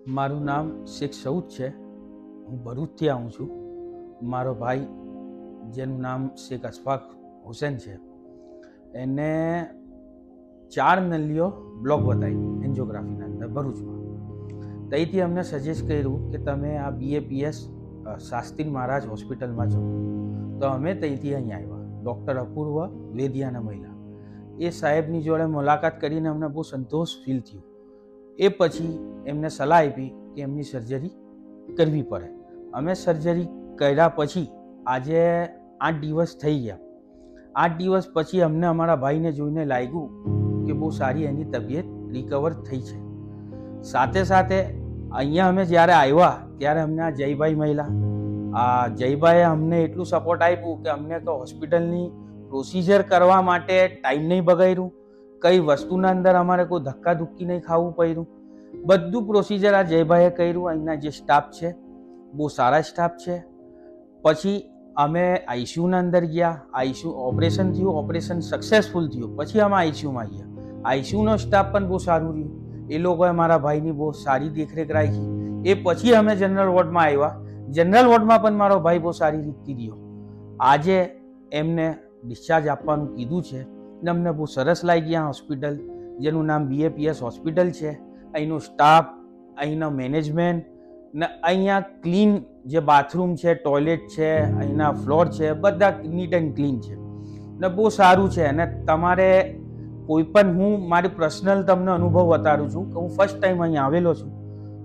મારું નામ શેખ સઉદ છે. હું ભરૂચથી આવું છું. મારો ભાઈ જેનું નામ શેખ અશફાક હુસેન છે, એને 4 નલીઓ બ્લોક બતાવી એન્જિયોગ્રાફીના અંદર ભરૂચમાં. ત્યાંથી અમને સજેસ્ટ કર્યું કે તમે આ BAPS શાસ્ત્રી મહારાજ હોસ્પિટલમાં જાઓ. તો અમે ત્યાંથી અહીં આવ્યા. ડૉક્ટર અપૂર્વ વેદિયાના મહિલા એ સાહેબની જોડે મુલાકાત કરીને અમને બહુ સંતોષ ફીલ થયો. એ પછી એમને સલાહ આપી કે એમની સર્જરી કરવી પડે. અમે સર્જરી કર્યા પછી આજે 8 દિવસ થઈ ગયા. 8 દિવસ પછી અમને અમારા ભાઈને જોઈને લાગ્યું કે બહુ સારી એની તબિયત રિકવર થઈ છે. સાથે સાથે અહીંયા અમે જ્યારે આવ્યા ત્યારે અમને આ જયભાઈ મહિલા, આ જયભાઈએ અમને એટલું સપોર્ટ આપ્યું કે અમને તો હોસ્પિટલની પ્રોસિજર કરવા માટે ટાઈમ નહીં બગાડ્યું, કઈ વસ્તુના અંદર અમારે કોઈ ધક્કાધુક્કી નહીં ખાવું પડ્યું. બધું પ્રોસિજર આ જયભાઈએ કર્યું. અહીંના જે સ્ટાફ છે બહુ સારા સ્ટાફ છે. પછી અમે ICUના અંદર ગયા. ICU ઓપરેશન થયું, ઓપરેશન સક્સેસફુલ થયું. પછી અમે ICUમાં ગયા. ICUનો સ્ટાફ પણ બહુ સારું રહ્યું. એ લોકોએ મારા ભાઈની બહુ સારી દેખરેખ રાખી. એ પછી અમે જનરલ વોર્ડમાં આવ્યા. જનરલ વોર્ડમાં પણ મારો ભાઈ બહુ સારી રીતથી રહ્યો. આજે એમને ડિસ્ચાર્જ આપવાનું કીધું છે ને અમને બહુ સરસ લાગી આ હોસ્પિટલ, જેનું નામ BAPS હોસ્પિટલ છે. અહીંનો સ્ટાફ, અહીંનો મેનેજમેન્ટ ને અહીંયા ક્લીન જે બાથરૂમ છે, ટોયલેટ છે, અહીંના ફ્લોર છે, બધા નીટ એન્ડ ક્લીન છે ને બહુ સારું છે. અને તમારે કોઈ પણ, હું મારી પર્સનલ તમને અનુભવ બતાડું છું કે હું ફર્સ્ટ ટાઈમ અહીં આવેલો છું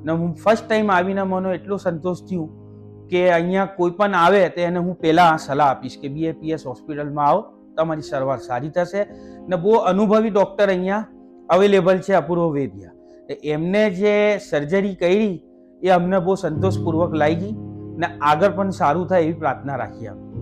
ને હું ફર્સ્ટ ટાઈમ આવીને મને એટલો સંતોષ થયું કે અહીંયા કોઈ પણ આવે તો એને હું પહેલાં સલાહ આપીશ કે BAPS હોસ્પિટલમાં આવો, તમારી સારવાર સારી થશે. ને બહુ અનુભવી ડૉક્ટર અહીંયા અવેલેબલ છે, અપૂર્વ વેદિયા. એમને જે સર્જરી કરી એ અમને બહુ સંતોષપૂર્વક લાગી ને આગળ પણ સારું થાય એવી પ્રાર્થના રાખી આપણે.